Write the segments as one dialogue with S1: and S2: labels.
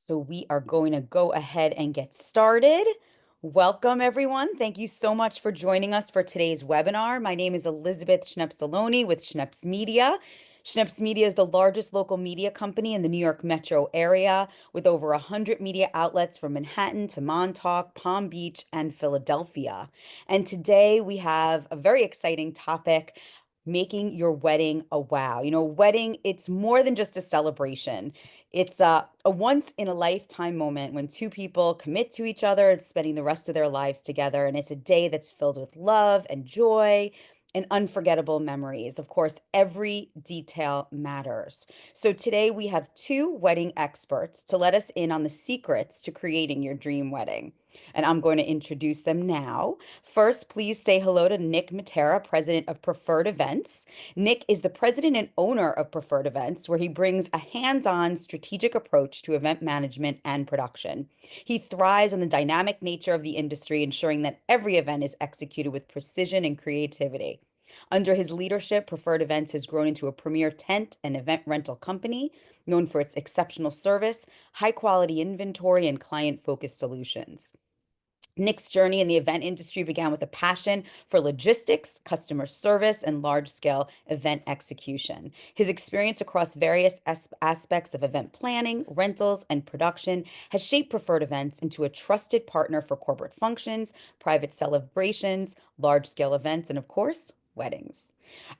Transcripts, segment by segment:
S1: So we are going to go ahead and get started. Welcome, everyone. Thank you so much for joining us for today's webinar. My name is Elizabeth Schnepsaloni with Schneps Media. Schneps Media is the largest local media company in the New York metro area with over 100 media outlets from Manhattan to Montauk, Palm Beach, and Philadelphia. And today we have a very exciting topic, making your wedding a wow. Wedding, it's more than just a celebration. It's a once in a lifetime moment when two people commit to each other and spending the rest of their lives together. And it's a day that's filled with love and joy and unforgettable memories. Of course, every detail matters. So today we have two wedding experts to let us in on the secrets to creating your dream wedding. And I'm going to introduce them now. First, please say hello to Nick Mattera, president of Preferred Events. Nick is the president and owner of Preferred Events, where he brings a hands-on strategic approach to event management and production. He thrives on the dynamic nature of the industry, ensuring that every event is executed with precision and creativity. Under his leadership, Preferred Events has grown into a premier tent and event rental company known for its exceptional service, high-quality inventory, and client-focused solutions. Nick's journey in the event industry began with a passion for logistics, customer service, and large-scale event execution. His experience across various aspects of event planning, rentals, and production has shaped Preferred Events into a trusted partner for corporate functions, private celebrations, large-scale events, and of course, weddings.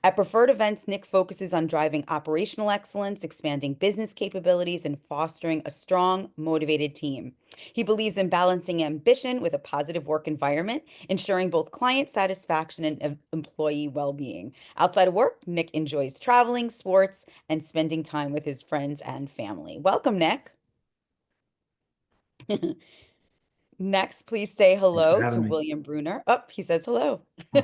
S1: At Preferred Events, Nick focuses on driving operational excellence, expanding business capabilities, and fostering a strong, motivated team. He believes in balancing ambition with a positive work environment, ensuring both client satisfaction and employee well-being. Outside of work, Nick enjoys traveling, sports, and spending time with his friends and family. Welcome, Nick. Next, please say
S2: Thanks for
S1: hello to
S2: having me.
S1: William Bruner. Oh, he says hello.
S2: Oh,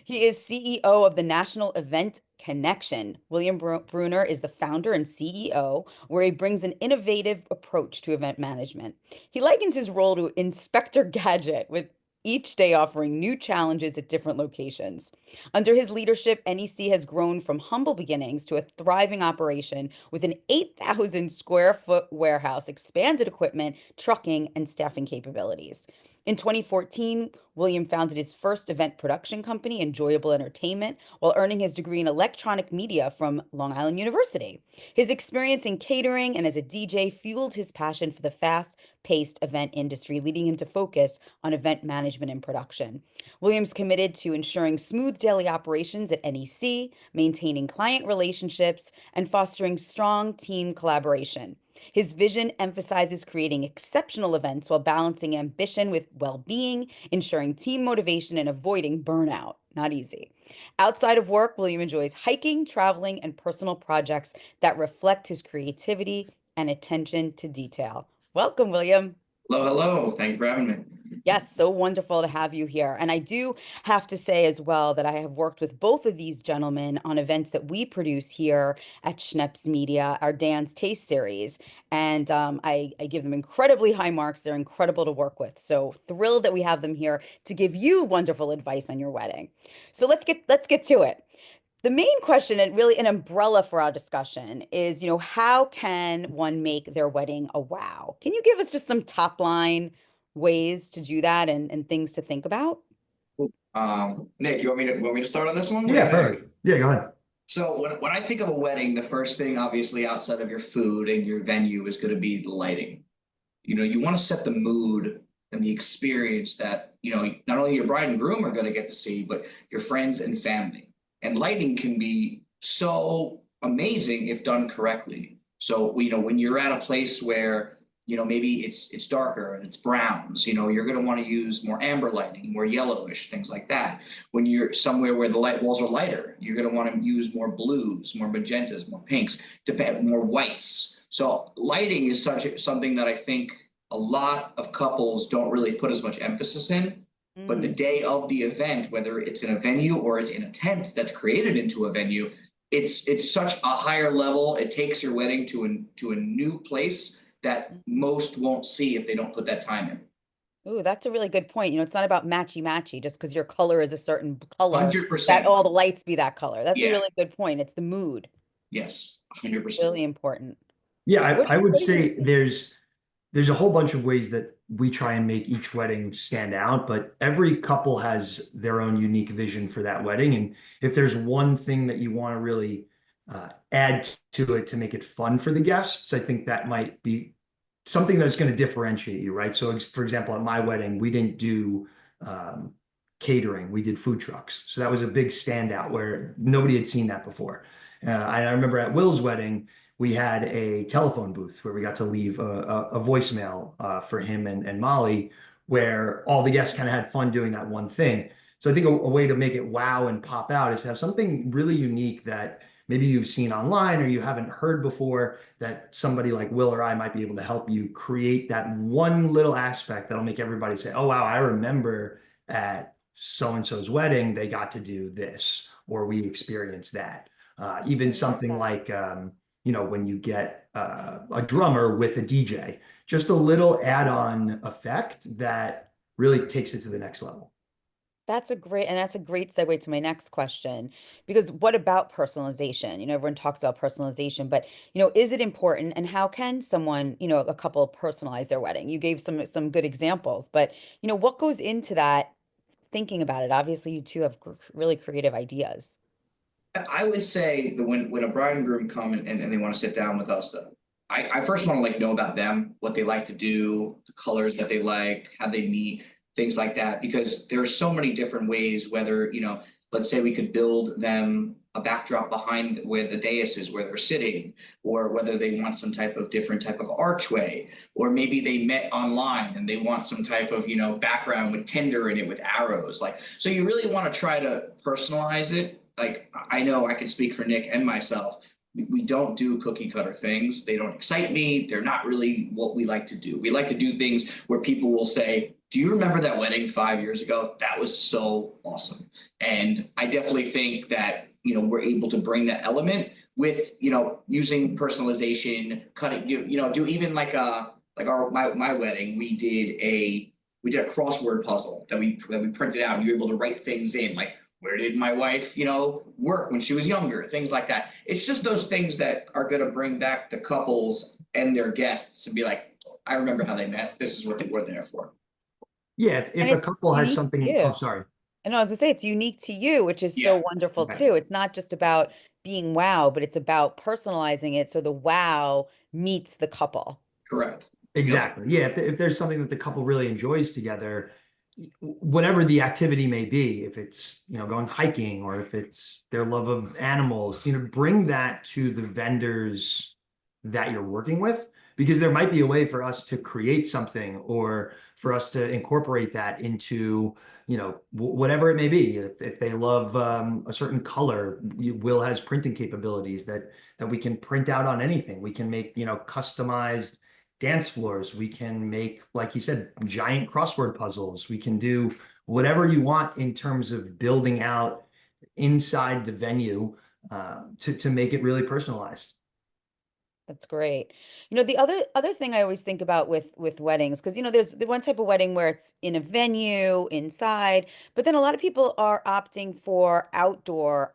S1: He is CEO of the National Event Connection. William Bruner is the founder and CEO, where he brings an innovative approach to event management. He likens his role to Inspector Gadget, with each day offering new challenges at different locations. Under his leadership, NEC has grown from humble beginnings to a thriving operation with an 8,000 square foot warehouse, expanded equipment, trucking, and staffing capabilities. In 2014, William founded his first event production company, Enjoyable Entertainment, while earning his degree in electronic media from Long Island University. His experience in catering and as a DJ fueled his passion for the fast-paced event industry, leading him to focus on event management and production. Williams committed to ensuring smooth daily operations at NEC, maintaining client relationships, and fostering strong team collaboration. His vision emphasizes creating exceptional events while balancing ambition with well-being, ensuring team motivation, and avoiding burnout. Not easy. Outside of work, William enjoys hiking, traveling, and personal projects that reflect his creativity and attention to detail. Welcome, William.
S3: Hello, hello. Thank you for having me.
S1: Yes, so wonderful to have you here. And I do have to say as well that I have worked with both of these gentlemen on events that we produce here at Schneps Media, our Dance Taste Series. And I give them incredibly high marks. They're incredible to work with. So thrilled that we have them here to give you wonderful advice on your wedding. So let's get to it. The main question, and really an umbrella for our discussion, is, how can one make their wedding a wow? Can you give us just some top line ways to do that and things to think about?
S3: Nick, you want me to start on this one? What do
S2: yeah,
S3: you think?
S2: perfect. Yeah, go ahead.
S3: So when I think of a wedding, the first thing, obviously, outside of your food and your venue, is going to be the lighting. You want to set the mood and the experience that, not only your bride and groom are going to get to see, but your friends and family. And lighting can be so amazing if done correctly. So, when you're at a place where, maybe it's darker and it's browns, you're going to want to use more amber lighting, more yellowish, things like that. When you're somewhere where the light walls are lighter, you're going to want to use more blues, more magentas, more pinks, more whites. So lighting is something that I think a lot of couples don't really put as much emphasis in. But the day of the event, whether it's in a venue or it's in a tent that's created into a venue, it's such a higher level. It takes your wedding to a new place that most won't see if they don't put that time in.
S1: Ooh, that's a really good point. It's not about matchy-matchy, just because your color is a certain color, that
S3: 100%.
S1: all the lights be that color. That's a
S3: Yeah.
S1: really good point. It's the mood.
S3: Yes. 100%.
S1: Really important.
S2: Yeah,
S1: What
S2: I would
S1: do you
S2: say
S1: think?
S2: there's there's a whole bunch of ways that we try and make each wedding stand out, but every couple has their own unique vision for that wedding. And if there's one thing that you want to really add to it to make it fun for the guests, I think that might be something that's going to differentiate you, right? So, for example, at my wedding, we didn't do um, catering, we did food trucks. So that was a big standout where nobody had seen that before. I remember at Will's wedding, we had a telephone booth where we got to leave a voicemail for him and Molly, where all the guests kind of had fun doing that one thing. So I think a way to make it wow and pop out is to have something really unique that maybe you've seen online or you haven't heard before, that somebody like Will or I might be able to help you create that one little aspect that'll make everybody say, oh, wow, I remember at so and so's wedding, they got to do this, or we experienced that. Even
S1: I love
S2: something
S1: that.
S2: like, when you get a drummer with a DJ, just a little add-on effect that really takes it to the next level.
S1: That's a great segue to my next question, because what about personalization? Everyone talks about personalization, but is it important, and how can someone, a couple personalize their wedding? You gave some good examples, but what goes into that, thinking about it? Obviously, you two have really creative ideas.
S3: I would say that when a bride and groom come and they want to sit down with us, though, I first want to like know about them, what they like to do, the colors that they like, how they meet, things like that, because there are so many different ways, whether, let's say we could build them a backdrop behind where the dais is, where they're sitting, or whether they want some type of different type of archway, or maybe they met online and they want some type of, background with tinder in it with arrows. Like, so you really want to try to personalize it. Like, I know I can speak for Nick and myself. We don't do cookie cutter things. They don't excite me. They're not really what we like to do. We like to do things where people will say, do you remember that wedding 5 years ago? That was so awesome. And I definitely think that, we're able to bring that element with, using personalization, cutting, do even like my wedding, we did a crossword puzzle that we printed out, and you were able to write things in, like, where did my wife, work when she was younger, things like that. It's just those things that are going to bring back the couples and their guests and be like, I remember how they met. This is what they were there for.
S2: Yeah,
S1: And
S2: if a
S1: it's
S2: couple has
S1: unique to
S2: something,
S1: you.
S2: oh, sorry.
S1: And I was gonna say it's unique to you, which is so
S3: Yeah,
S1: wonderful
S2: Yeah,
S1: too. It's not just about being wow, but it's about personalizing it so the wow meets the couple.
S3: correct. Yep.
S2: exactly. Yeah, if there's something that the couple really enjoys together, whatever the activity may be, if it's, going hiking or if it's their love of animals, bring that to the vendors that you're working with, because there might be a way for us to create something or for us to incorporate that into, whatever it may be. If they love a certain color, Will has printing capabilities that we can print out on anything. We can make, customized dance floors. We can make, like you said, giant crossword puzzles. We can do whatever you want in terms of building out inside the venue to make it really personalized.
S1: That's great. The other thing I always think about with weddings, because there's the one type of wedding where it's in a venue inside, but then a lot of people are opting for outdoor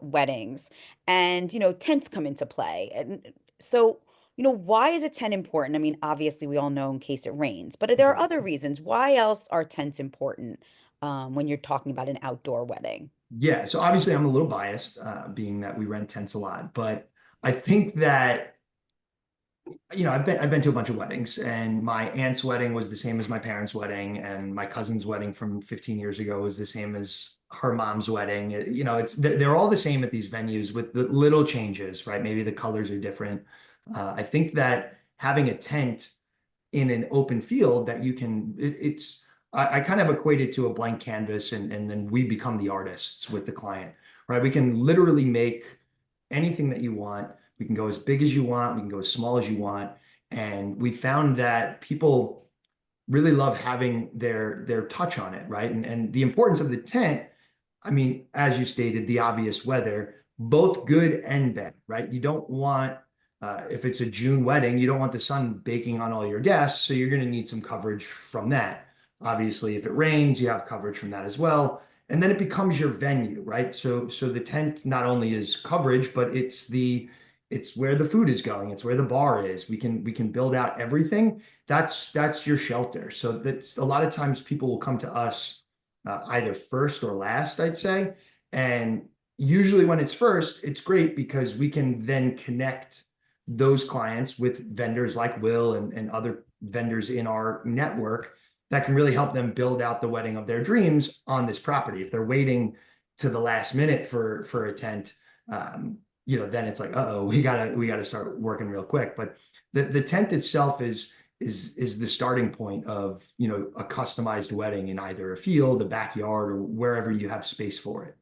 S1: weddings, and tents come into play. And so, why is a tent important? I mean, obviously we all know in case it rains, but there are other reasons. Why else are tents important when you're talking about an outdoor wedding?
S2: Yeah, so obviously I'm a little biased, being that we rent tents a lot, but I think that I've been to a bunch of weddings, and my aunt's wedding was the same as my parents' wedding, and my cousin's wedding from 15 years ago was the same as her mom's wedding. It's they're all the same at these venues with the little changes, right? Maybe the colors are different. I think that having a tent in an open field that you can, it's I kind of equate it to a blank canvas, and then we become the artists with the client, right? We can literally make anything that you want. We can go as big as you want. We can go as small as you want. And we found that people really love having their touch on it, right? And the importance of the tent, I mean, as you stated, the obvious weather, both good and bad, right? You don't want, if it's a June wedding, you don't want the sun baking on all your guests, so you're going to need some coverage from that. Obviously, if it rains, you have coverage from that as well. And then it becomes your venue, right? So the tent not only is coverage, but it's it's where the food is going, it's where the bar is. We can build out everything. That's your shelter. So that's a lot of times people will come to us either first or last, I'd say. And usually when it's first, it's great because we can then connect those clients with vendors like Will and other vendors in our network that can really help them build out the wedding of their dreams on this property. If they're waiting to the last minute for a tent, then it's like, uh-oh, we gotta start working real quick. But the tent itself is the starting point of, a customized wedding in either a field, a backyard, or wherever you have space for it.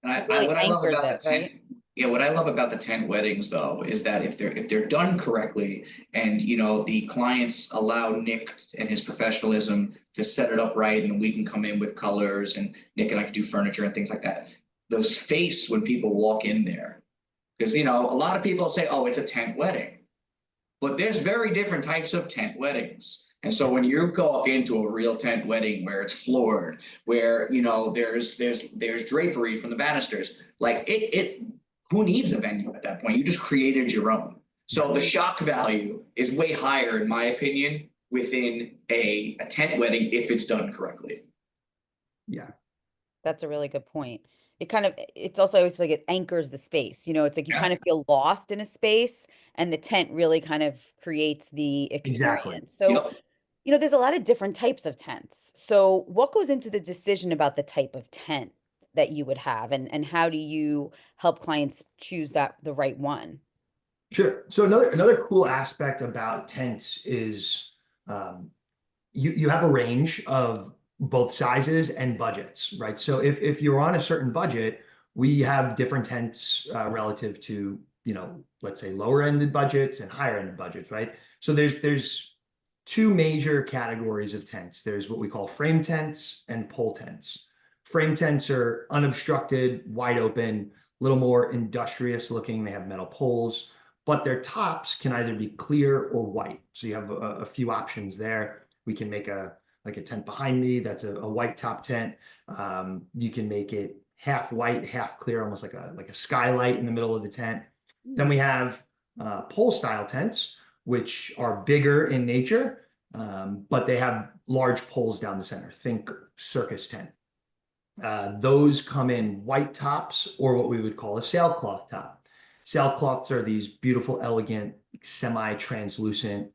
S3: And
S1: It really
S3: what I love
S1: anchors
S3: about the
S1: it,
S3: tent,
S1: right?
S3: yeah, what I love about the tent weddings though is that if they're done correctly, and the clients allow Nick and his professionalism to set it up right, and we can come in with colors, and Nick and I can do furniture and things like that. Those face when people walk in there, because a lot of people say, "Oh, it's a tent wedding." But there's very different types of tent weddings. And so when you go up into a real tent wedding where it's floored, where there's drapery from the banisters, like it who needs a venue at that point? You just created your own. So the shock value is way higher, in my opinion, within a tent wedding if it's done correctly.
S2: Yeah.
S1: That's a really good point. It's also, I always feel like it anchors the space. It's like you
S3: Yeah.
S1: kind of feel lost in a space, and the tent really kind of creates the
S2: Exactly.
S1: experience. So,
S3: Yep.
S1: there's a lot of different types of tents. So, what goes into the decision about the type of tent that you would have, and how do you help clients choose the right one?
S2: Sure. So another cool aspect about tents is um, you have a range of both sizes and budgets, right? So if you're on a certain budget, we have different tents relative to, let's say lower ended budgets and higher ended budgets, right? So there's two major categories of tents. There's what we call frame tents and pole tents. Frame tents are unobstructed, wide open, a little more industrious looking. They have metal poles, but their tops can either be clear or white. So you have a few options there. We can make like a tent behind me that's a white top tent. You can make it half white, half clear, almost like a skylight in the middle of the tent. Then we have pole style tents, which are bigger in nature, but they have large poles down the center. Think circus tent. Those come in white tops or what we would call a sailcloth top. Sailcloths are these beautiful, elegant, semi-translucent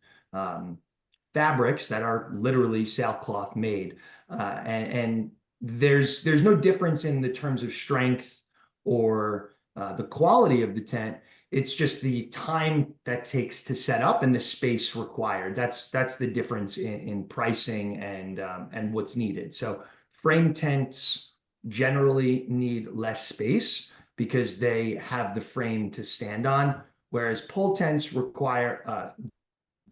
S2: fabrics that are literally sailcloth made. And there's no difference in the terms of strength or the quality of the tent. It's just the time that takes to set up and the space required. That's the difference in pricing and what's needed. So frame tents generally need less space because they have the frame to stand on, whereas pole tents require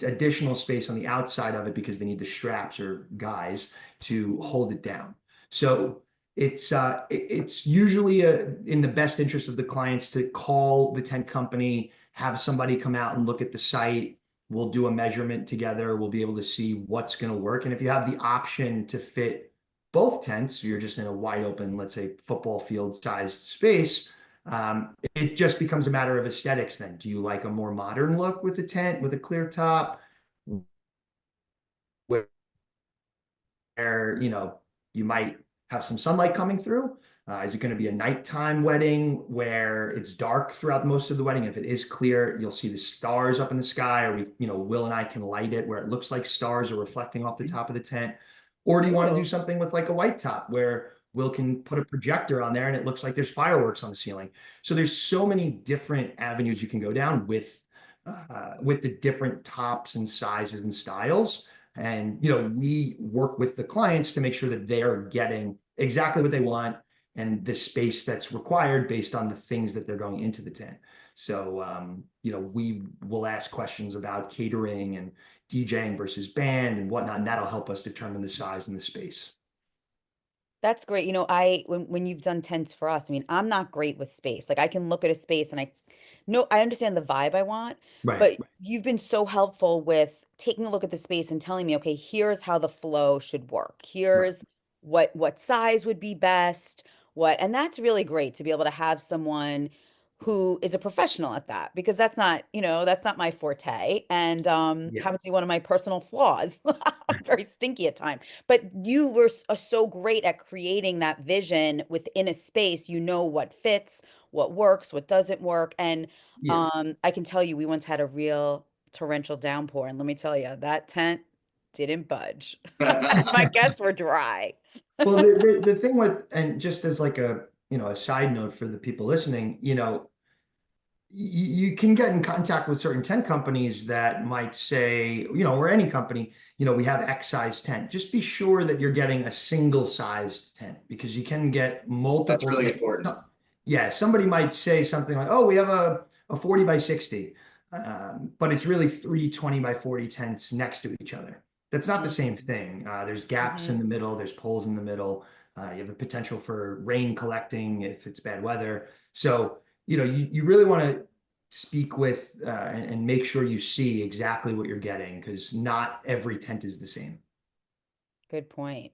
S2: additional space on the outside of it because they need the straps or guys to hold it down. So it's usually in the best interest of the clients to call the tent company, have somebody come out and look at the site. We'll do a measurement together. We'll be able to see what's going to work. And if you have the option to fit both tents, you're just in a wide open, let's say football field sized space. It just becomes a matter of aesthetics then. Do you like a more modern look with a tent with a clear top where, you might have some sunlight coming through? Is it going to be a nighttime wedding where it's dark throughout most of the wedding? If it is clear, you'll see the stars up in the sky, or Will and I can light it where it looks like stars are reflecting off the top of the tent. Or do you want to do
S1: Ooh.
S2: something with like a white top where Will can put a projector on there and it looks like there's fireworks on the ceiling? So there's so many different avenues you can go down with the different tops and sizes and styles. And we work with the clients to make sure that they are getting exactly what they want and the space that's required based on the things that they're going into the tent. So we will ask questions about catering and DJing versus band and whatnot, and that'll help us determine the size and the space.
S1: That's great. When you've done tents for us, I mean, I'm not great with space. Like I can look at a space and I understand the vibe I want,
S2: Right.
S1: but you've been so helpful with taking a look at the space and telling me, okay, here's how the flow should work.
S2: Right.
S1: Here's what size would be best, and that's really great to be able to have someone who is a professional at that, because that's not, that's not my forte, and
S2: Yeah.
S1: happens to be one of my personal flaws. I'm very stinky at time. But you were so great at creating that vision within a space. You know what fits, what works, what doesn't work. And
S2: Yeah.
S1: I can tell you, we once had a real torrential downpour, and let me tell you, that tent didn't budge. My guests were dry.
S2: Well, the thing with, and just as like a, a side note for the people listening, you can get in contact with certain tent companies that might say, or any company, we have X size tent. Just be sure that you're getting a single sized tent, because you can get
S3: That's
S2: multiple,
S3: really
S2: like,
S3: important.
S2: yeah, somebody might say something like, oh, we have a 40 by 60, but it's really three 20 by 40 tents next to each other. That's not the same thing. There's gaps in
S1: Mhm.
S2: the middle, there's poles in the middle. You have the potential for rain collecting if it's bad weather. So, you really want to speak with and make sure you see exactly what you're getting, because not every tent is the same.
S1: Good point.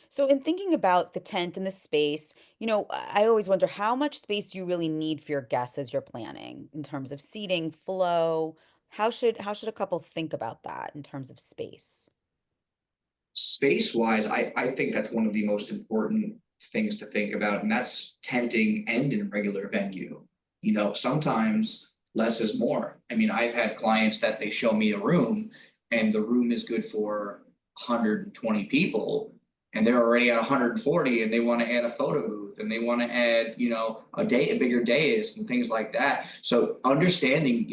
S1: So, in thinking about the tent and the space, I always wonder, how much space do you really need for your guests as you're planning in terms of seating, flow? How should a couple think about that in terms of space?
S3: Space wise, I think that's one of the most important things to think about, and that's tenting and in a regular venue. Sometimes less is more. I mean, I've had clients that they show me a room and the room is good for 120 people and they're already at 140 and they want to add a photo booth and they want to add, a bigger dais and things like that. So understanding,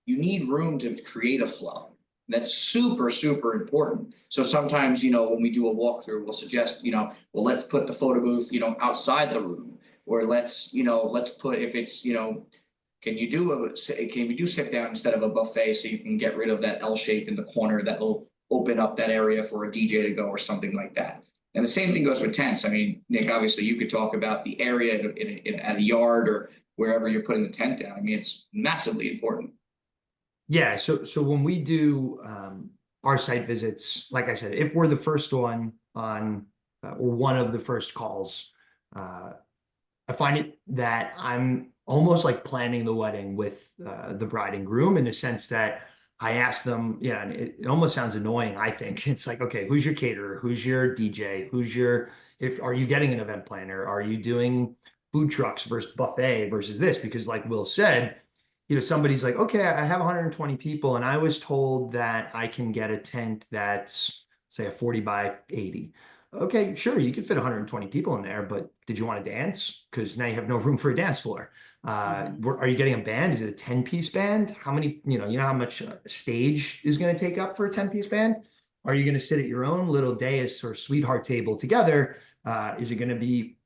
S3: you need room to create a flow. That's super, super important. So sometimes, when we do a walkthrough, we'll suggest, well, let's put the photo booth, outside the room, or let's put, if it's, can we do sit down instead of a buffet so you can get rid of that L shape in the corner that will open up that area for a DJ to go or something like that. And the same thing goes with tents. I mean, Nick, obviously you could talk about the area at a yard or wherever you're putting the tent down. I mean, it's massively important.
S2: Yeah, so when we do our site visits, like I said, if we're the first one on or one of the first calls, uh, I find it that I'm almost like planning the wedding with the bride and groom, in the sense that I ask them, yeah, and it almost sounds annoying, I think. It's like, okay, who's your caterer? Who's your DJ? If are you getting an event planner? Are you doing food trucks versus buffet versus this? Because like Will said, somebody's like, okay, I have 120 people, and I was told that I can get a tent that's, say, a 40 by 80. Okay, sure, you can fit 120 people in there, but did you want to dance? Because now you have no room for a dance floor.
S1: Mhm.
S2: Are you getting a band? Is it a 10-piece band? How many, you know how much a stage is going to take up for a 10-piece band? Are you going to sit at your own little dais or sweetheart table together? Is it going to be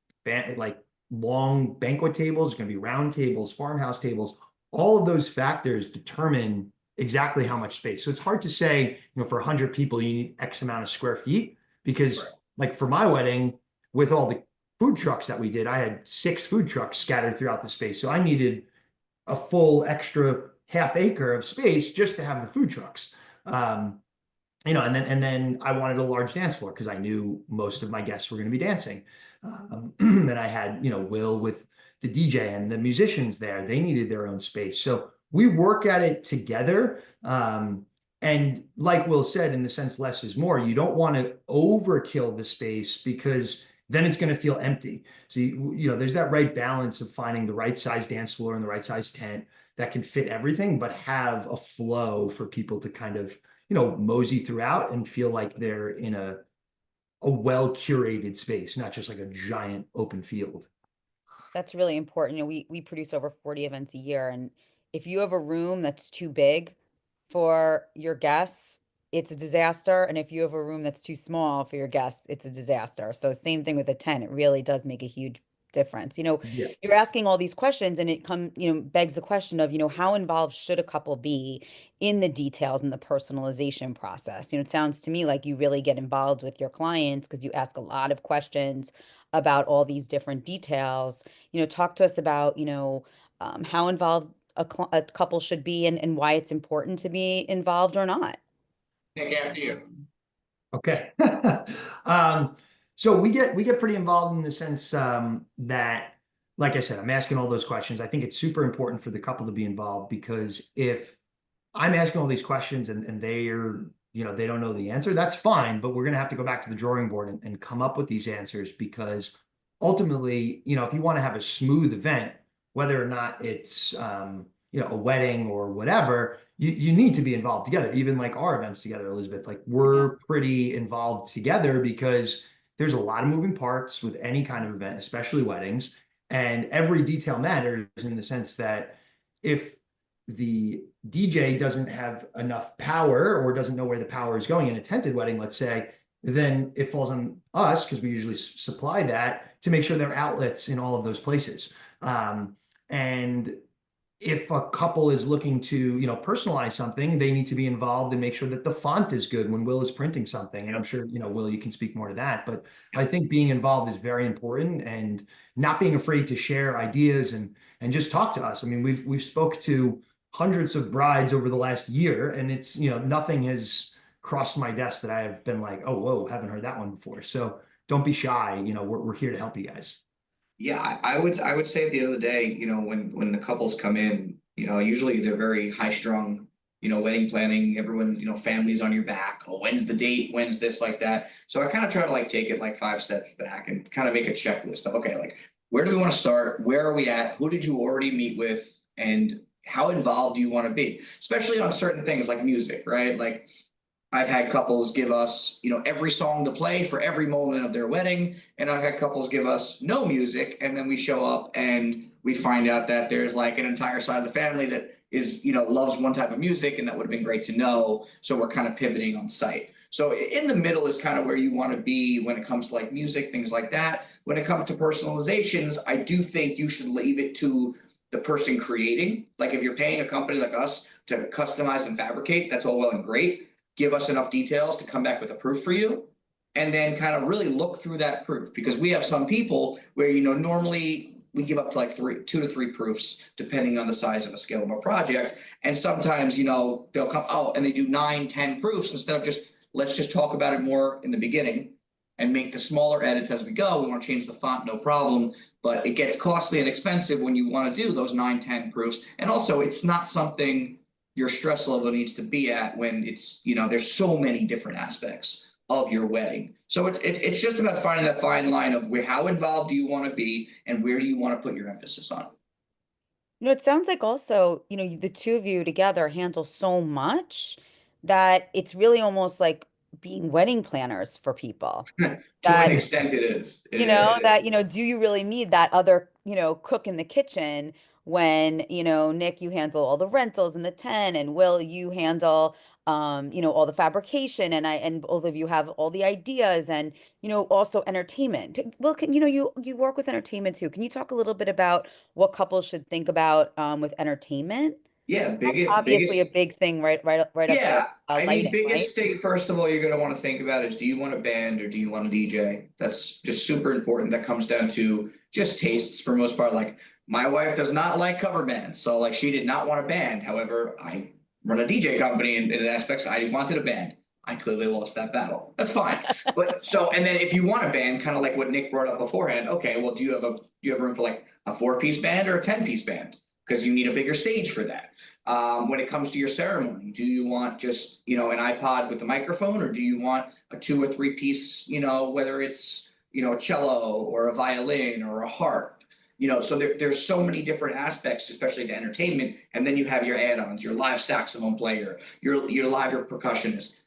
S2: like long banquet tables? Is it going to be round tables, farmhouse tables? All of those factors determine exactly how much space. So it's hard to say, for 100 people, you need X amount of square feet, because like for my wedding, with all the food trucks that we did, I had 6 food trucks scattered throughout the space. So I needed a full extra half acre of space just to have the food trucks. Um, and then I wanted a large dance floor because I knew most of my guests were going to be dancing. And I had, Will with the DJ and the musicians there. They needed their own space. So we work at it together. And like Will said, in the sense less is more, you don't want to overkill the space, because then it's going to feel empty. So, there's that right balance of finding the right size dance floor and the right size tent that can fit everything, but have a flow for people to kind of mosey throughout and feel like they're in a well curated space, not just like a giant open field.
S1: That's really important. We produce over 40 events a year, and if you have a room that's too big for your guests, it's a disaster. And if you have a room that's too small for your guests, it's a disaster. So same thing with a tent. It really does make a huge difference.
S2: Yeah.
S1: You're asking all these questions, and begs the question of, how involved should a couple be in the details and the personalization process? It sounds to me like you really get involved with your clients because you ask a lot of questions about all these different details. Talk to us about, how involved a couple should be, and why it's important to be involved or not.
S3: Nick, after you.
S2: Okay. um, so we get pretty involved in the sense that like I said, I'm asking all those questions. I think it's super important for the couple to be involved, because if I'm asking all these questions and they are, they don't know the answer, that's fine, but we're going to have to go back to the drawing board and come up with these answers, because ultimately, if you want to have a smooth event, whether or not it's, a wedding or whatever, you need to be involved together. Even like our events together, Elizabeth, like
S1: Yeah.
S2: we're pretty involved together, because there's a lot of moving parts with any kind of event, especially weddings. And every detail matters, in the sense that if the DJ doesn't have enough power, or doesn't know where the power is going in a tented wedding, let's say, then it falls on us, because we usually supply that, to make sure there are outlets in all of those places. And if a couple is looking to, personalize something, they need to be involved and make sure that the font is good when Will is printing something. And I'm sure, Will, you can speak more to that, but I think being involved is very important, and not being afraid to share ideas and just talk to us. I mean, we've spoke to hundreds of brides over the last year, and it's, nothing has crossed my desk that I have been like, oh, whoa, haven't heard that one before. So don't be shy. We're here to help you guys.
S3: Yeah, I would say at the end of the day, when the couples come in, usually they're very high strung, wedding planning, everyone, families on your back. Oh, when's the date? When's this, like that? So I kind of try to like take it like 5 steps back and kind of make a checklist of, okay, like where do we want to start? Where are we at? Who did you already meet with? And how involved do you want to be? Especially on certain things like music, right? Like I've had couples give us, every song to play for every moment of their wedding. And I've had couples give us no music. And then we show up and we find out that there's like an entire side of the family that is, loves one type of music. And that would have been great to know. So we're kind of pivoting on site. So in the middle is kind of where you want to be when it comes to like music, things like that. When it comes to personalizations, I do think you should leave it to the person creating. Like if you're paying a company like us to customize and fabricate, that's all well and great. Give us enough details to come back with a proof for you, and then kind of really look through that proof, because we have some people where, normally we give up to like 2 to 3 proofs depending on the size of a scale of a project. And sometimes, they'll come out and they do 9, 10 proofs instead of just, let's just talk about it more in the beginning and make the smaller edits as we go. We want to change the font, no problem, but it gets costly and expensive when you want to do those 9, 10 proofs. And also it's not something your stress level needs to be at when it's, there's so many different aspects of your wedding. So it's just about finding that fine line of how involved do you want to be and where do you want to put your emphasis on.
S1: It sounds like also, the two of you together handle so much that it's really almost like being wedding planners for people.
S3: To an
S1: That
S3: extent, it is.
S1: do you really need that other, cook in the kitchen when, Nick, you handle all the rentals and the tent, and Will, you handle, all the fabrication, and and both of you have all the ideas, and, also entertainment. Will, you work with entertainment too. Can you talk a little bit about what couples should think about, with entertainment?
S3: Yeah,
S1: That's obviously a
S3: biggest.
S1: big thing, right up there.
S3: Yeah, I mean,
S1: Lighting, right?
S3: biggest thing, first of all, you're going to want to think about is, do you want a band or do you want a DJ? That's just super important. That comes down to just tastes for most part. Like my wife does not like cover bands. So like she did not want a band. However, I run a DJ company in aspects. I wanted a band. I clearly lost that battle. That's fine. But so, and then if you want a band, kind of like what Nick brought up beforehand, okay, well, do you have room for like a 4-piece band or a 10-piece band? Because you need a bigger stage for that. When it comes to your ceremony, do you want just, an iPod with the microphone, or do you want a 2 or 3 piece, whether it's, a cello or a violin or a harp? So there's so many different aspects, especially to entertainment. And then you have your add-ons, your live saxophone player, your live percussionist.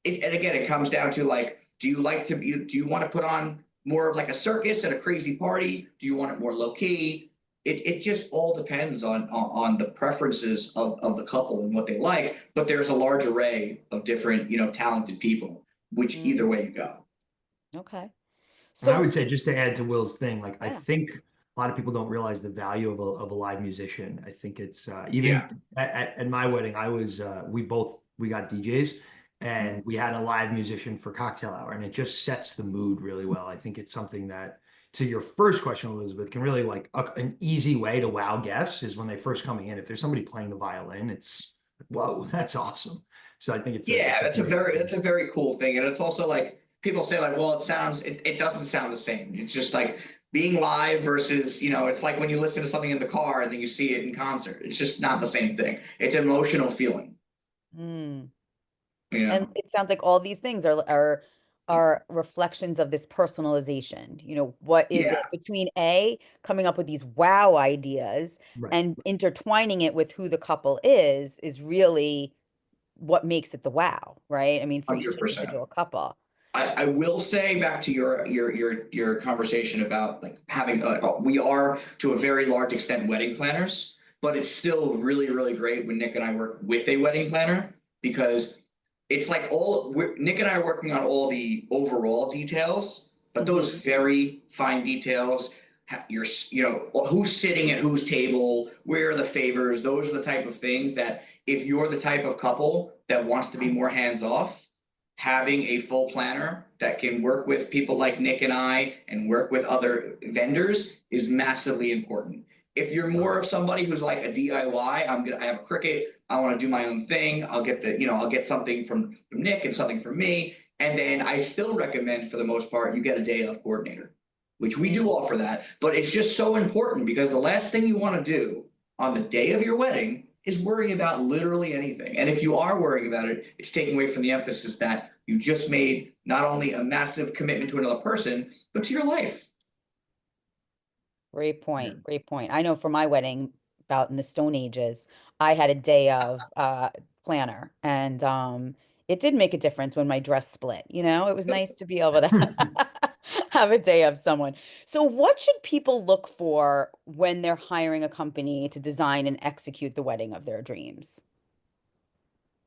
S3: And again, it comes down to like, do you want to put on more of like a circus at a crazy party? Do you want it more low key? It just all depends on the preferences of the couple and what they like, but there's a large array of different, talented people, which
S1: Mm,
S3: either way you go.
S1: okay.
S2: And I
S1: So,
S2: would say, just to add to Will's thing, like I
S1: yeah.
S2: think a lot of people don't realize the value of a live musician. I think it's
S3: Yeah.
S2: even at my wedding, I was we got DJs,
S1: Mm,
S2: and we had a live musician for cocktail hour, and it just sets the mood really well. I think it's something that, to your first question, Elizabeth, can really like an easy way to wow guests is when they first coming in. If there's somebody playing the violin, it's whoa, that's awesome. So I think
S3: Yeah,
S2: it's a very good
S3: that's
S2: thing.
S3: a very cool thing. And it's also like people say like, well, it doesn't sound the same. It's just like being live versus, it's like when you listen to something in the car and then you see it in concert. It's just not the same thing. It's an emotional feeling,
S1: Mm.
S3: you
S1: And
S3: know?
S1: it sounds like all these things are reflections of this personalization. What is it
S3: Yeah,
S1: between A, coming up with these wow ideas
S2: Right.
S1: and intertwining it with who the couple is really what makes it the wow, right? I mean, for each
S3: 100%.
S1: individual couple.
S3: I will say back to your conversation about like having we are to a very large extent wedding planners, but it's still really really great when Nick and I work with a wedding planner because it's like Nick and I are working on all the overall details, but those
S1: Hmm.
S3: very fine details, who's sitting at whose table, where are the favors, those are the type of things that if you're the type of couple that wants to be more hands off, having a full planner that can work with people like Nick and I and work with other vendors is massively important. If you're more of somebody who's like a DIY, I have a Cricut, I want to do my own thing. I'll get something from Nick and something from me. And then I still recommend for the most part, you get a day of coordinator, which we do offer that. But it's just so important because the last thing you want to do on the day of your wedding is worry about literally anything. And if you are worrying about it, it's taking away from the emphasis that you just made not only a massive commitment to another person, but to your life.
S1: Great
S2: Yeah.
S1: point. Great point. I know for my wedding, about in the Stone Ages, I had a day of planner, and it did make a difference when my dress split. It was nice to be able to have a day of someone. So, what should people look for when they're hiring a company to design and execute the wedding of their dreams?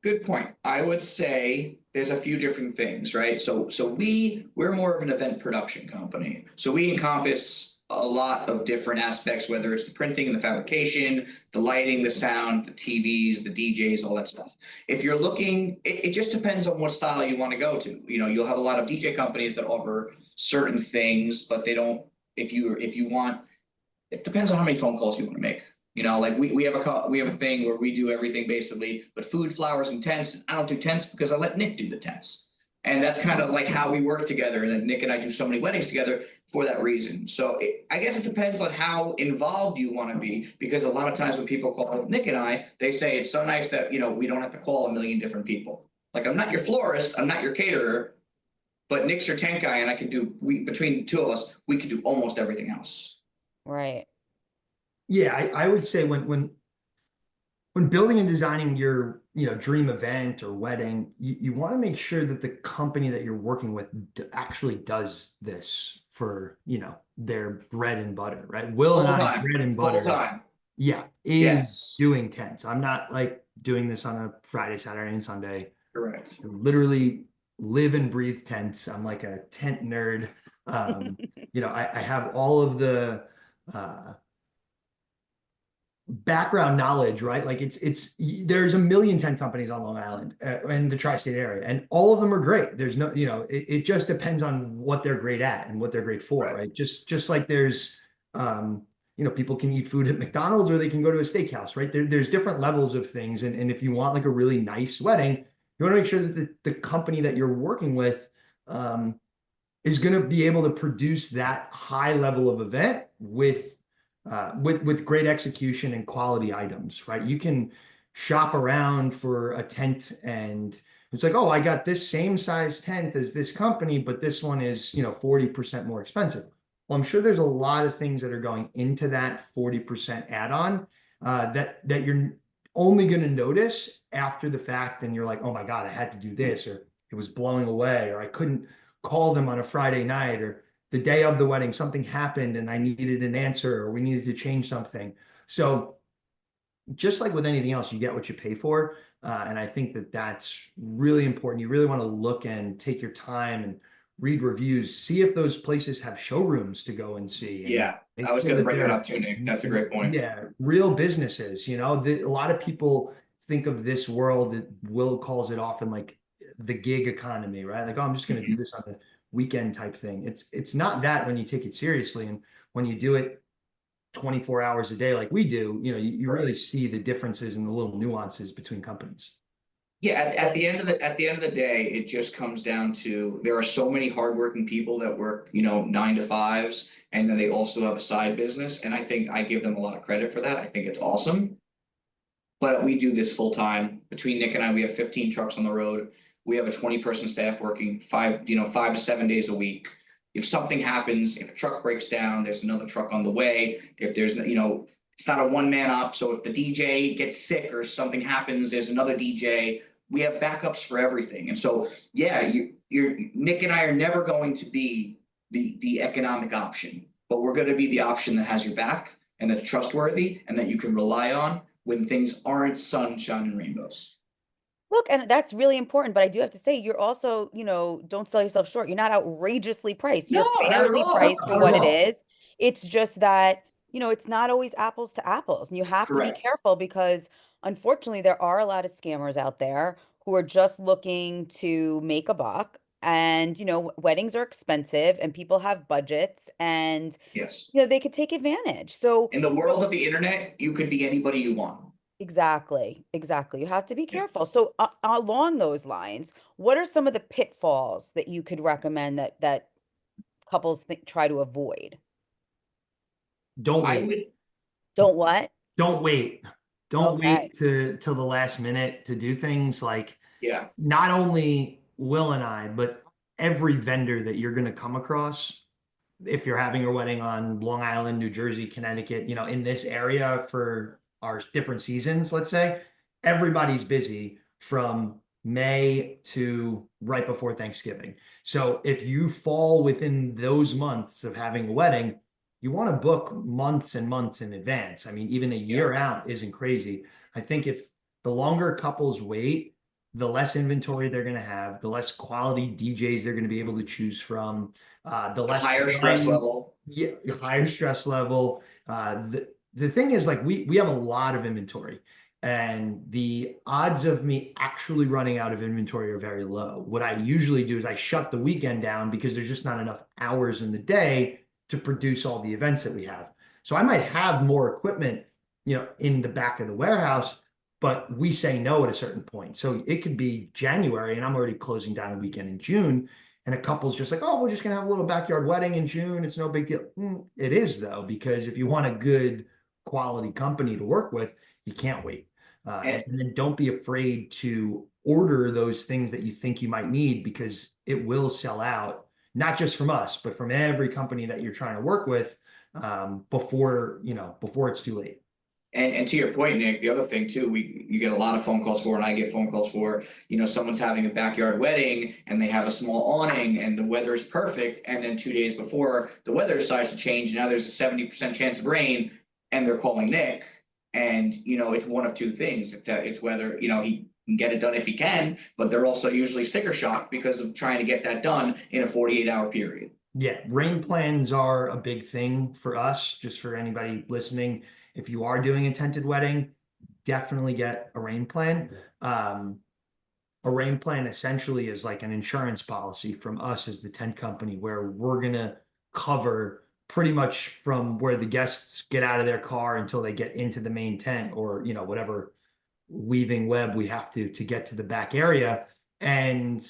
S3: Good point. I would say there's a few different things, right? So we're more of an event production company. So we encompass a lot of different aspects, whether it's the printing and the fabrication, the lighting, the sound, the TVs, the DJs, all that stuff. If you're looking, it just depends on what style you want to go to. You'll have a lot of DJ companies that offer certain things, but they don't. If you want, it depends on how many phone calls you want to make. Like we have a thing where we do everything basically, but food, flowers, and tents. And I don't do tents because I let Nick do the tents, and that's kind of like how we work together. And then Nick and I do so many weddings together for that reason. So I guess it depends on how involved you want to be, because a lot of times when people call Nick and I, they say it's so nice that we don't have to call a million different people. Like I'm not your florist, I'm not your caterer, but Nick's your tent guy, and I can do between the two of us, we can do almost everything else.
S1: Right.
S2: Yeah, I would say when building and designing your dream event or wedding, you want to make sure that the company that you're working with actually does this for their bread and butter, right? Will and
S3: Full
S2: I's
S3: time,
S2: bread and
S3: full
S2: butter,
S3: time.
S2: yeah, is
S3: Yes,
S2: doing tents. I'm not like doing this on a Friday, Saturday, and Sunday.
S3: correct.
S2: I literally live and breathe tents. I'm like a tent nerd. I have all of the uh, background knowledge, right? Like there's a million tent companies on Long Island in the tri-state area, and all of them are great. There's no, it just depends on what they're great at and what they're great for,
S3: Right.
S2: right? Just like there's, um, people can eat food at McDonald's or they can go to a steakhouse, right? There's different levels of things, and if you want like a really nice wedding, you want to make sure that the company that you're working with um, is going to be able to produce that high level of event with great execution and quality items, right? You can shop around for a tent and it's like, oh, I got this same size tent as this company, but this one is 40% more expensive. Well, I'm sure there's a lot of things that are going into that 40% add-on that you're only going to notice after the fact, and you're like, oh my God, I had to do this, or it was blowing away, or I couldn't call them on a Friday night, or the day of the wedding, something happened and I needed an answer, or we needed to change something. So just like with anything else, you get what you pay for. And I think that that's really important. You really want to look and take your time and read reviews, see if those places have showrooms to go and see, and
S3: Yeah, I
S2: make
S3: was
S2: sure
S3: going to
S2: that
S3: bring that
S2: they're,
S3: up too, Nick. That's a great point.
S2: yeah, real businesses. A lot of people think of this world that Will calls it often like the gig economy, right? Like, oh, I'm just going to do this on the weekend type thing. It's not that when you take it seriously, and when you do it 24 hours a day like we do, you really
S3: Right.
S2: see the differences and the little nuances between companies.
S3: Yeah, at the end of the day, it just comes down to there are so many hardworking people that work, 9 to 5s, and then they also have a side business. And I think I give them a lot of credit for that. I think it's awesome. But we do this full time. Between Nick and I, we have 15 trucks on the road. We have a 20-person staff working 5 to 7 days a week. If something happens, if a truck breaks down, there's another truck on the way. If there's, it's not a one-man op. So if the DJ gets sick or something happens, there's another DJ. We have backups for everything. And so, yeah, you're Nick and I are never going to be the economic option, but we're going to be the option that has your back and that's trustworthy and that you can rely on when things aren't sunshine and rainbows.
S1: Look, and that's really important, but I do have to say, you're also, don't sell yourself short. You're not outrageously priced.
S3: No,
S1: You're
S3: not at
S1: fairly
S3: all.
S1: priced for
S3: Not at
S1: what it
S3: all.
S1: is. It's just that, it's not always apples to apples. And you have to be
S3: Correct.
S1: careful because unfortunately, there are a lot of scammers out there who are just looking to make a buck. And, weddings are expensive and people have budgets and,
S3: Yes.
S1: they could take advantage. So,
S3: In the world of the internet, you could be anybody you want.
S1: exactly, exactly. You have to be
S3: Yeah.
S1: careful. So, along those lines, what are some of the pitfalls that you could recommend that couples try to avoid?
S2: Don't
S3: I
S2: wait.
S3: would,
S1: Don't what?
S2: Don't wait. Don't
S1: Okay.
S2: wait to till the last minute to do things. Like,
S3: yeah.
S2: not only Will and I, but every vendor that you're going to come across, if you're having a wedding on Long Island, New Jersey, Connecticut, in this area for our different seasons, let's say, everybody's busy from May to right before Thanksgiving. So if you fall within those months of having a wedding, you want to book months and months in advance. I mean, even a
S3: Yeah.
S2: year out isn't crazy. I think if the longer couples wait, the less inventory they're going to have, the less quality DJs they're going to be able to choose from, the
S3: A
S2: less
S3: higher stress
S2: time,
S3: level.
S2: yeah, higher stress level. The thing is, like, we have a lot of inventory, and the odds of me actually running out of inventory are very low. What I usually do is I shut the weekend down because there's just not enough hours in the day to produce all the events that we have. So I might have more equipment, in the back of the warehouse, but we say no at a certain point. So it could be January and I'm already closing down a weekend in June. And a couple's just like, oh, we're just going to have a little backyard wedding in June. It's no big deal. It is, though, because if you want a good quality company to work with, you can't wait. And
S3: And,
S2: then don't be afraid to order those things that you think you might need because it will sell out, not just from us, but from every company that you're trying to work with, before it's too late.
S3: and to your point, Nick, the other thing too, you get a lot of phone calls for, and I get phone calls for, someone's having a backyard wedding and they have a small awning and the weather is perfect, and then 2 days before the weather decides to change, and now there's a 70% chance of rain, and they're calling Nick, and it's one of two things. It's whether he can get it done if he can, but they're also usually sticker shock because of trying to get that done in a 48-hour period.
S2: Yeah, rain plans are a big thing for us, just for anybody listening. If you are doing a tented wedding, definitely get a rain plan. A rain plan essentially is like an insurance policy from us as the tent company, where we're gonna cover pretty much from where the guests get out of their car until they get into the main tent, or whatever weaving web we have to get to the back area. And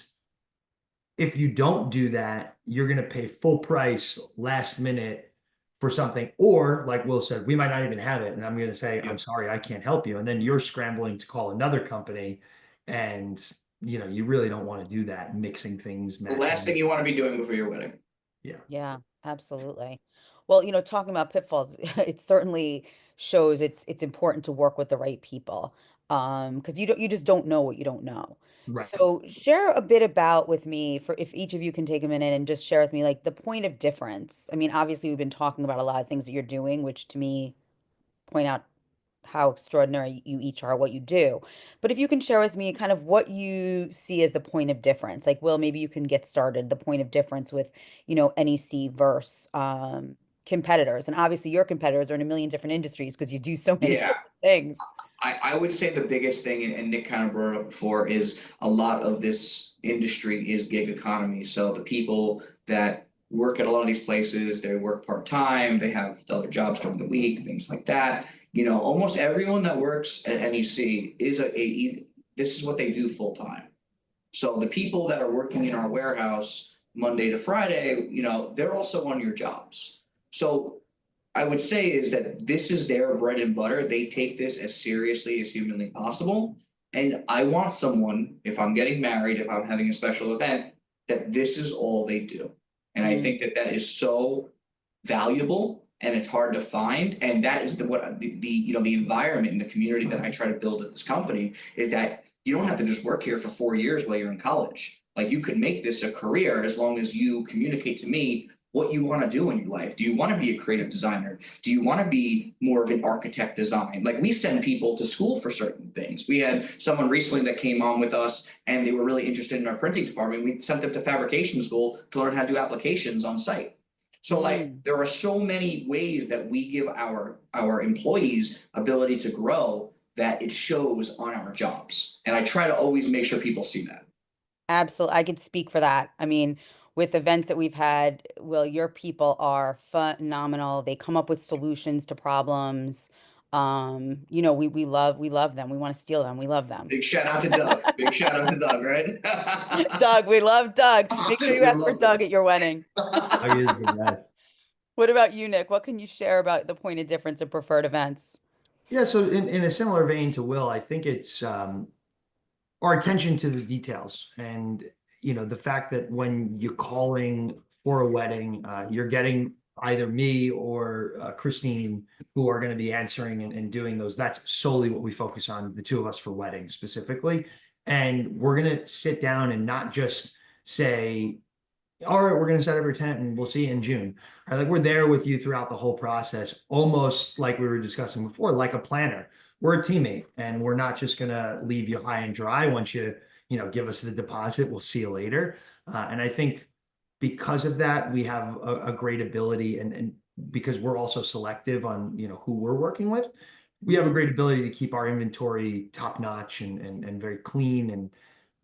S2: if you don't do that, you're going to pay full price last minute for something. Or, like Will said, we might not even have it. And I'm going to say, I'm
S3: Yep.
S2: sorry, I can't help you. And then you're scrambling to call another company. And, you really don't want to do that, mixing things,
S3: The last
S2: matching.
S3: thing you want to be doing before your wedding.
S2: Yeah.
S1: Yeah, absolutely. Well, talking about pitfalls, it certainly shows it's important to work with the right people. Because you just don't know what you don't know.
S2: Right.
S1: So share a bit about with me, for if each of you can take a minute and just share with me like the point of difference. I mean, obviously we've been talking about a lot of things that you're doing, which to me point out how extraordinary you each are, what you do. But if you can share with me kind of what you see as the point of difference, like, Will, maybe you can get started, the point of difference with, NEC versus competitors. And obviously your competitors are in a million different industries because you do so many
S3: Yeah.
S1: different things.
S3: I would say the biggest thing, and Nick kind of brought it up before, is a lot of this industry is gig economy. So the people that work at a lot of these places, they work part-time, they have other jobs during the week, things like that. Almost everyone that works at NEC is this is what they do full time. So the people that are working in our warehouse Monday to Friday, they're also on your jobs. So I would say is that this is their bread and butter. They take this as seriously as humanly possible. And I want someone, if I'm getting married, if I'm having a special event, that this is all they do. And I think that that is so valuable and it's hard to find. And that is the environment and the community that I try to build at this company is that you don't have to just work here for 4 years while you're in college. Like you could make this a career as long as you communicate to me what you want to do in your life. Do you want to be a creative designer? Do you want to be more of an architect design? Like we send people to school for certain things. We had someone recently that came on with us and they were really interested in our printing department. We sent them to fabrication school to learn how to do applications on site. So like there are so many ways that we give our employees ability to grow that it shows on our jobs. And I try to always make sure people see that.
S1: Absolutely. I could speak for that. I mean, with events that we've had, Will, your people are phenomenal. They come up with solutions to problems. We love them. We want to steal them. We love them.
S3: Big shout out to Doug. Big shout out to Doug, right?
S1: Doug, we love Doug. Make sure you
S3: We
S1: ask for
S3: love
S1: Doug at your wedding.
S2: Doug is the best.
S1: What about you, Nick? What can you share about the point of difference of preferred events?
S2: Yeah, so in a similar vein to Will, I think it's our attention to the details and the fact that when you're calling for a wedding, you're getting either me or Christine who are going to be answering and doing those. That's solely what we focus on, the two of us for weddings specifically. And we're going to sit down and not just say, all right, we're going to set up your tent and we'll see you in June. Right? Like we're there with you throughout the whole process, almost like we were discussing before, like a planner. We're a teammate and we're not just going to leave you high and dry once you give us the deposit. We'll see you later. And I think because of that, we have a great ability and because we're also selective on, who we're working with, we have a great ability to keep our inventory top notch and very clean and,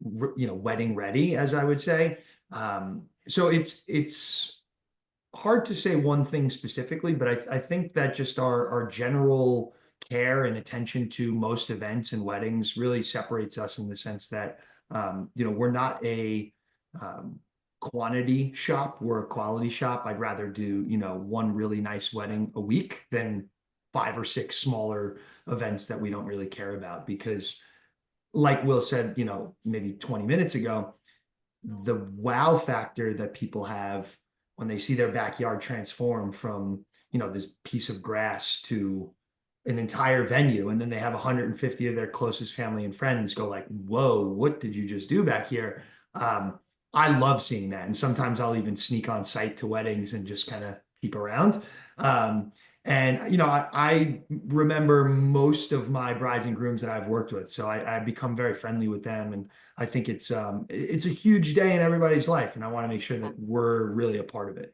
S2: wedding ready, as I would say. So it's hard to say one thing specifically, but I think that just our general care and attention to most events and weddings really separates us in the sense that we're not a quantity shop, we're a quality shop. I'd rather do one really nice wedding a week than 5 or 6 smaller events that we don't really care about because like Will said, maybe 20 minutes ago, the wow factor that people have when they see their backyard transform from, this piece of grass to an entire venue. And then they have 150 of their closest family and friends go like, whoa, what did you just do back here? I love seeing that. And sometimes I'll even sneak on site to weddings and just kind of peep around. And I remember most of my brides and grooms that I've worked with, so I become very friendly with them, and I think it's a huge day in everybody's life, and I want to make sure that we're really a part of it.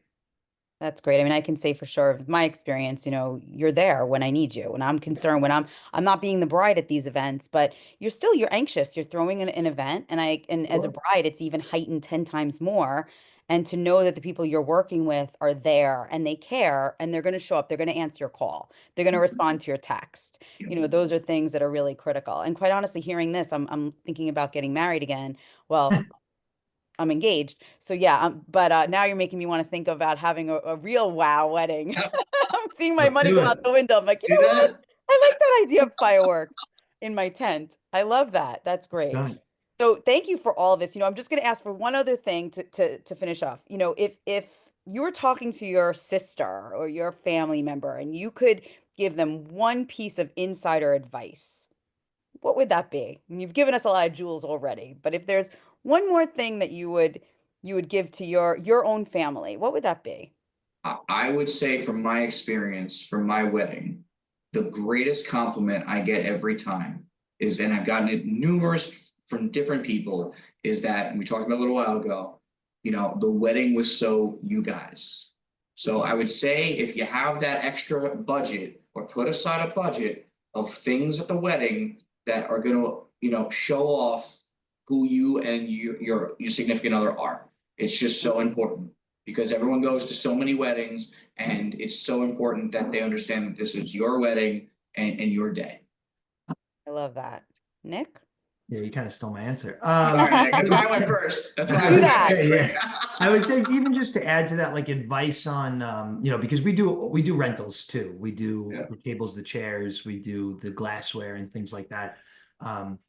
S1: That's great. I mean, I can say for sure, with my experience, you're there when I need you. When I'm concerned, when I'm not being the bride at these events, but you're anxious. You're throwing an event, and as a
S2: Sure.
S1: bride, it's even heightened 10 times more. And to know that the people you're working with are there and they care and they're going to show up, they're going to answer your call, they're going to respond to your text. Those are things that are really critical. And quite honestly, hearing this, I'm thinking about getting married again. Well, I'm engaged. So yeah, but now you're making me want to think about having a real wow wedding. I'm seeing my
S2: Let's
S1: money
S2: do
S1: go
S2: it.
S1: out the window. I'm like, you
S3: See
S1: know what?
S3: that?
S1: I like that idea of fireworks in my tent. I love that. That's great.
S2: Done.
S1: So thank you for all this. I'm just going to ask for one other thing to finish off. If you were talking to your sister or your family member and you could give them one piece of insider advice, what would that be? And you've given us a lot of jewels already, but if there's one more thing that you would give to your own family, what would that be?
S3: I would say from my experience, from my wedding, the greatest compliment I get every time is, and I've gotten it numerous from different people, is that, and we talked about a little while ago, the wedding was so you guys. So I would say if you have that extra budget or put aside a budget of things at the wedding that are going to, show off who you and your significant other are. It's just so important because everyone goes to so many weddings and it's so important that they understand that this is your wedding and your day.
S1: I love that. Nick?
S2: Yeah, you kind of stole my answer.
S3: All right, Nick. That's why I went first. That's why I
S1: Do
S3: went
S1: that.
S3: first.
S2: Yeah. I would say even just to add to that, like advice on, because we do rentals too. We do
S3: Yeah.
S2: the tables, the chairs, we do the glassware and things like that. Um,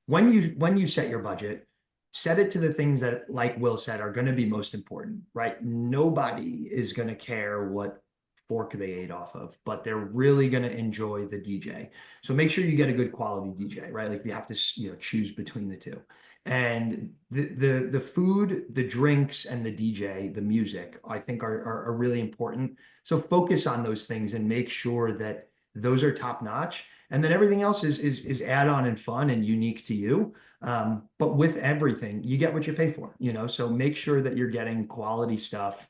S2: when you set your budget, set it to the things that, like Will said, are going to be most important, right? Nobody is going to care what fork they ate off of, but they're really going to enjoy the DJ. So make sure you get a good quality DJ, right? Like you have to, choose between the two. And the food, the drinks, and the DJ, the music, I think are really important. So focus on those things and make sure that those are top notch, and then everything else is add on and fun and unique to you. But with everything, you get what you pay for, so make sure that you're getting quality stuff,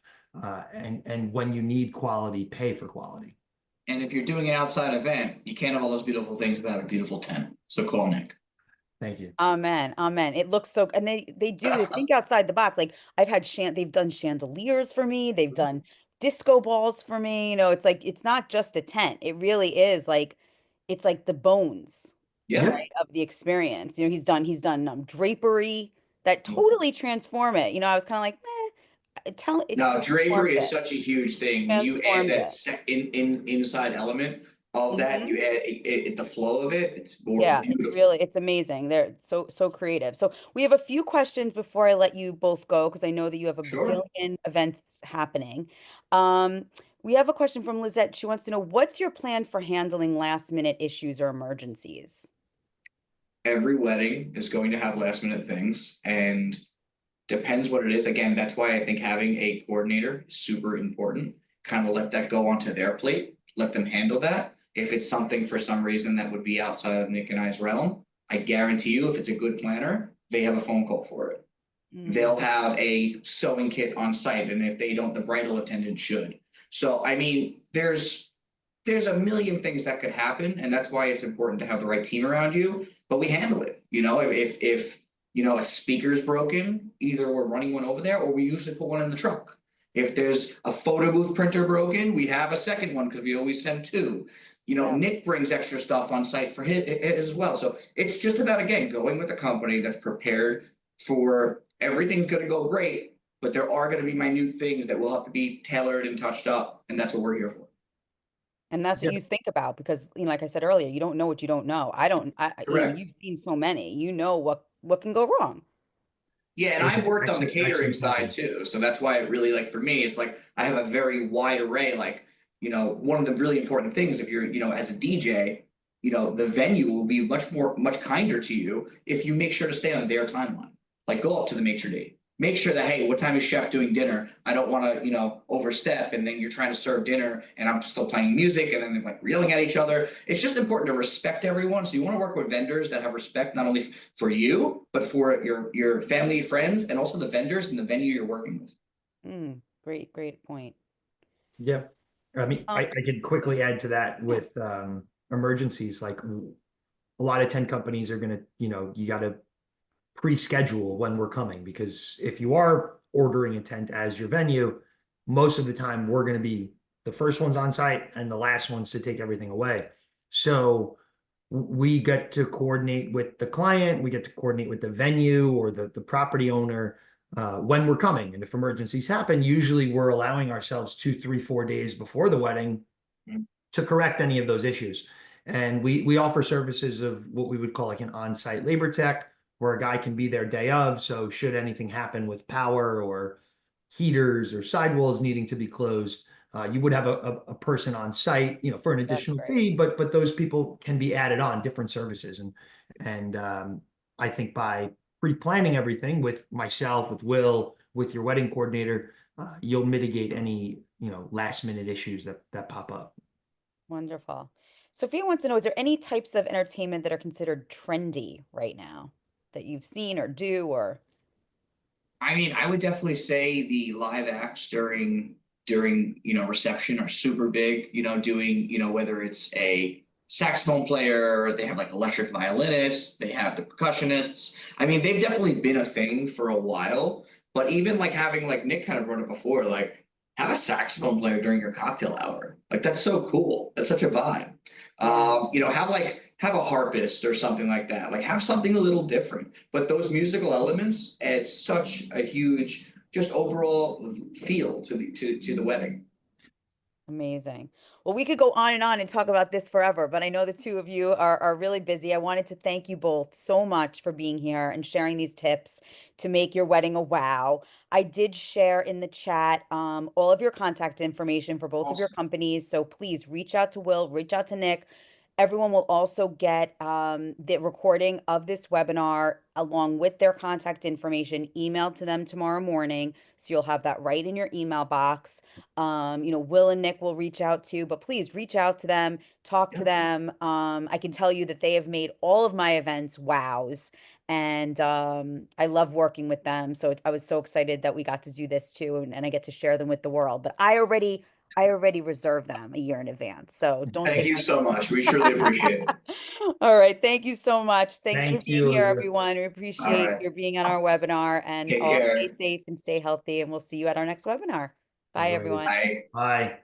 S2: and when you need quality, pay for quality.
S3: And if you're doing an outside event, you can't have all those beautiful things without a beautiful tent. So call Nick.
S2: Thank you.
S1: Amen. Amen. It looks so, and they think outside the box. Like I've had they've done chandeliers for me. They've done disco balls for me. It's like it's not just a tent. It really is like it's like the bones,
S3: Yeah.
S2: Yep.
S1: right, of the experience. He's done drapery that totally transform it. I was kind of like, it
S3: No,
S1: transformed
S3: drapery is
S1: it.
S3: such a huge thing. When you add
S1: Transformed
S3: that
S1: it.
S3: inside element of that,
S1: Hmm.
S3: you add the flow of it. It's more
S1: Yeah,
S3: beautiful.
S1: it's amazing. They're so creative. So we have a few questions before I let you both go because I know that you have a
S3: Sure.
S1: bazillion events happening. Um, we have a question from Lizette. She wants to know what's your plan for handling last minute issues or emergencies?
S3: Every wedding is going to have last minute things, and depends what it is. Again, that's why I think having a coordinator is super important. Kind of let that go onto their plate, let them handle that. If it's something for some reason that would be outside of Nick and I's realm, I guarantee you, if it's a good planner, they have a phone call for it.
S1: Mm,
S3: They'll have a sewing kit on site, and if they don't, the bridal attendant should. So, I mean, there's a million things that could happen, and that's why it's important to have the right team around you. But we handle it. If a speaker's broken, either we're running one over there, or we usually put one in the truck. If there's a photo booth printer broken, we have a second one because we always send two.
S1: yeah.
S3: Nick brings extra stuff on site for his as well. So it's just about, again, going with a company that's prepared for everything's going to go great, but there are going to be minute things that will have to be tailored and touched up, and that's what we're here for.
S1: And that's what
S2: Yeah.
S1: you think about because, like I said earlier, you don't know what you don't know. I don't,
S3: Correct.
S1: you've seen so many, what can go wrong.
S3: Yeah, and I've worked on the
S2: Excellent,
S3: catering
S2: excellent
S3: side
S2: thinking.
S3: too. So that's why it really, like, for me, it's like I have a very wide array. Like, one of the really important things, if you're, as a DJ, the venue will be much kinder to you if you make sure to stay on their timeline. Like, go up to the maitre d'. Make sure that, hey, what time is chef doing dinner? I don't want to, overstep, and then you're trying to serve dinner and I'm still playing music and then they're like yelling at each other. It's just important to respect everyone. So you want to work with vendors that have respect not only for you, but for your family, friends, and also the vendors and the venue you're working with.
S1: Great point.
S2: Yep. I mean,
S1: Um,
S2: I could quickly add to that
S1: yeah,
S2: with emergencies. Like a lot of tent companies are gonna, you got to pre-schedule when we're coming, because if you are ordering a tent as your venue, most of the time we're going to be the first ones on site and the last ones to take everything away. So we get to coordinate with the client, we get to coordinate with the venue or the property owner, when we're coming. And if emergencies happen, usually we're allowing ourselves 2, 3, 4 days before the wedding to correct any of those issues. And we offer services of what we would call like an on-site labor tech, where a guy can be there day of. So should anything happen with power or heaters or sidewalls needing to be closed, you would have a person on site, for an
S1: that's
S2: additional
S1: great.
S2: fee, but those people can be added on different services. And I think by pre-planning everything with myself, with Will, with your wedding coordinator, you'll mitigate any, last minute issues that pop up.
S1: Wonderful. Sophia wants to know, is there any types of entertainment that are considered trendy right now that you've seen or do or
S3: I mean, I would definitely say the live acts during reception are super big. Doing, whether it's a saxophone player, they have like electric violinists, they have the percussionists. I mean, they've definitely been a thing for a while. But even like having, like Nick kind of brought it before, like have a saxophone player during your cocktail hour. Like that's so cool. That's such a vibe.
S1: yeah.
S3: Have have a harpist or something like that. Like have something a little different. But those musical elements add such a huge just overall feel to the wedding.
S1: Amazing. Well, we could go on and talk about this forever, but I know the two of you are really busy. I wanted to thank you both so much for being here and sharing these tips to make your wedding a wow. I did share in the chat all of your contact information for both of your
S3: Awesome.
S1: companies. So please reach out to Will, reach out to Nick. Everyone will also get the recording of this webinar along with their contact information emailed to them tomorrow morning. So you'll have that right in your email box. Will and Nick will reach out to, but please reach out to them, talk to
S2: Yep.
S1: them. I can tell you that they have made all of my events wows, and I love working with them. So I was so excited that we got to do this too, and I get to share them with the world. But I already reserved them a year in advance, so don't
S3: Thank
S1: take
S3: you
S1: my
S3: so much. We truly appreciate it.
S1: All right, thank you so much. Thanks for
S2: Thank
S1: being
S2: you,
S1: here,
S2: Elizabeth.
S1: everyone. We
S3: All
S1: appreciate
S3: right.
S1: your being on our webinar, and
S3: Take
S1: all stay
S3: care.
S1: safe and stay healthy, and we'll see you at our next webinar. Bye,
S2: Alrighty.
S1: everyone.
S3: Bye.
S2: Bye.